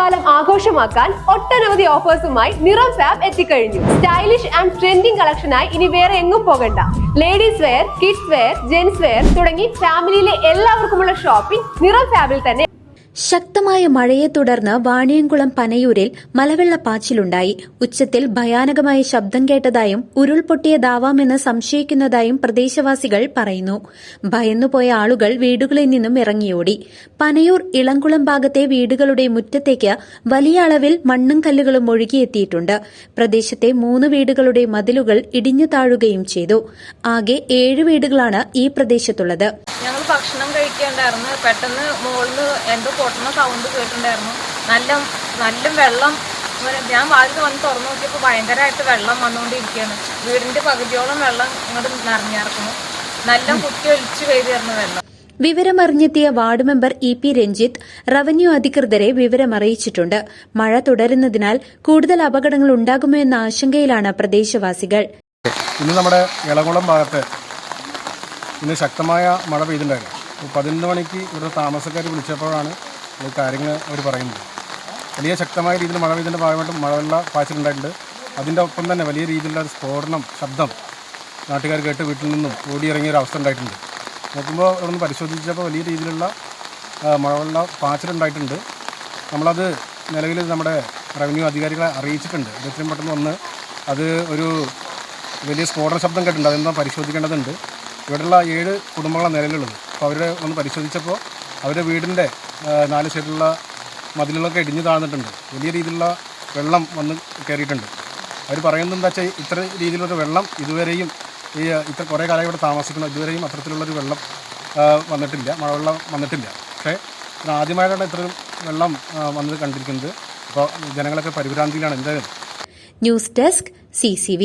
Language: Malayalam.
ഓണക്കാലം ആഘോഷമാക്കാൻ ഒട്ടനവധി ഓഫേഴ്സുമായി നിറം ഫാബ് എത്തിക്കഴിഞ്ഞു. സ്റ്റൈലിഷ് ആൻഡ് ട്രെൻഡിംഗ് കളക്ഷനായി ഇനി വേറെ എങ്ങും പോകണ്ട. Ladies wear, kids wear, gents wear തുടങ്ങി ഫാമിലിയിലെ എല്ലാവർക്കുമുള്ള ഷോപ്പിംഗ് നിറം ഫാബിൽ തന്നെ. ശക്തമായ മഴയെ തുടർന്ന് വാണിയംകുളം പനയൂരിൽ മലവെള്ളപ്പാച്ചിലുണ്ടായി. ഉച്ചത്തിൽ ഭയാനകമായ ശബ്ദം കേട്ടതായും ഉരുൾപൊട്ടിയതാവാമെന്ന് സംശയിക്കുന്നതായും പ്രദേശവാസികൾ പറയുന്നു. ഭയന്നുപോയ ആളുകൾ വീടുകളിൽ നിന്നും ഇറങ്ങിയോടി. പനയൂർ ഇളംകുളം ഭാഗത്തെ വീടുകളുടെ മുറ്റത്തേക്ക് വലിയ അളവിൽ മണ്ണും കല്ലുകളും ഒഴുകിയെത്തിയിട്ടുണ്ട്. പ്രദേശത്തെ 3 വീടുകളുടെ മതിലുകൾ ഇടിഞ്ഞു താഴുകയും ചെയ്തു. ആകെ 7 വീടുകളാണ് ഈ പ്രദേശത്തുള്ളത്. ഞങ്ങൾ ഭക്ഷണം കഴിക്കേണ്ടായിരുന്നു. പെട്ടെന്ന് മുകളിൽ എന്തോ പൊട്ടുന്ന സൗണ്ട് കേട്ടിട്ടുണ്ടായിരുന്നു. നല്ല വെള്ളം. ഞാൻ വാതിൽ വന്ന് തുറന്നു നോക്കിയപ്പോൾ ഭയങ്കരമായിട്ട് വെള്ളം വന്നുകൊണ്ടിരിക്കുകയാണ്. വീടിന്റെ പകുതിയോളം വെള്ളം ഇങ്ങോട്ട് നിറഞ്ഞിറക്കുന്നു. നല്ല കുത്തി ഒലിച്ചു പെയ്തിരുന്നു വെള്ളം. വിവരമറിഞ്ഞെത്തിയ ward member E P. Ranjith revenue അധികൃതരെ വിവരമറിയിച്ചിട്ടുണ്ട്. മഴ തുടരുന്നതിനാൽ കൂടുതൽ അപകടങ്ങൾ ഉണ്ടാകുമോ എന്ന ആശങ്കയിലാണ് പ്രദേശവാസികൾ. ഇന്ന് നമ്മുടെ ഇളകുളം ഭാഗത്ത് ഇന്ന് ശക്തമായ മഴ പെയ്തിട്ടുണ്ടായിരുന്നു. 11 മണിക്ക് ഇവിടുത്തെ താമസക്കാർ വിളിച്ചപ്പോഴാണ് കാര്യങ്ങൾ അവർ പറയുന്നത്. വലിയ ശക്തമായ രീതിയിൽ മഴ പെയ്തതിൻ്റെ ഭാഗമായിട്ട് മഴവെള്ള പാച്ചിലുണ്ടായിട്ടുണ്ട്. അതിൻ്റെ ഒപ്പം തന്നെ വലിയ രീതിയിലുള്ള ഒരു സ്ഫോടനം ശബ്ദം നാട്ടുകാർ കേട്ട് വീട്ടിൽ നിന്നും ഓടിയിറങ്ങിയ ഒരു അവസ്ഥ ഉണ്ടായിട്ടുണ്ട്. നോക്കുമ്പോൾ അവിടെ നിന്ന് പരിശോധിച്ചപ്പോൾ വലിയ രീതിയിലുള്ള മഴവെള്ള പാച്ചിലുണ്ടായിട്ടുണ്ട്. നമ്മളത് നിലവിൽ നമ്മുടെ റവന്യൂ അധികാരികളെ അറിയിച്ചിട്ടുണ്ട്. എത്രയും പെട്ടെന്ന് വന്ന് അത് ഒരു വലിയ സ്ഫോടന ശബ്ദം കേട്ടിട്ടുണ്ട്. അതെന്താ പരിശോധിക്കേണ്ടതുണ്ട്. ഇവിടെയുള്ള 7 കുടുംബങ്ങളാണ് നിലവിലുള്ളത്. അപ്പോൾ അവരെ ഒന്ന് പരിശോധിച്ചപ്പോൾ അവരുടെ വീടിൻ്റെ 4 സൈഡിലുള്ള മതിലുകളൊക്കെ ഇടിഞ്ഞു താഴ്ന്നിട്ടുണ്ട്. വലിയ രീതിയിലുള്ള വെള്ളം വന്ന് കയറിയിട്ടുണ്ട്. അവർ പറയുന്നത് എന്താ വെച്ചാൽ ഇത്ര രീതിയിലൊരു വെള്ളം ഇതുവരെയും ഇത്ര കുറേ കാലം ഇവിടെ താമസിക്കുന്നു, ഇതുവരെയും അത്തരത്തിലുള്ളൊരു വെള്ളം വന്നിട്ടില്ല, മഴവെള്ളം വന്നിട്ടില്ല. പക്ഷേ ആദ്യമായിട്ടാണ് ഇത്രയും വെള്ളം വന്നത് കണ്ടിരിക്കുന്നത്. അപ്പോൾ ജനങ്ങളൊക്കെ പരിഭ്രാന്തിയിലാണ്. എന്തായാലും ന്യൂസ് ഡെസ്ക് CCV.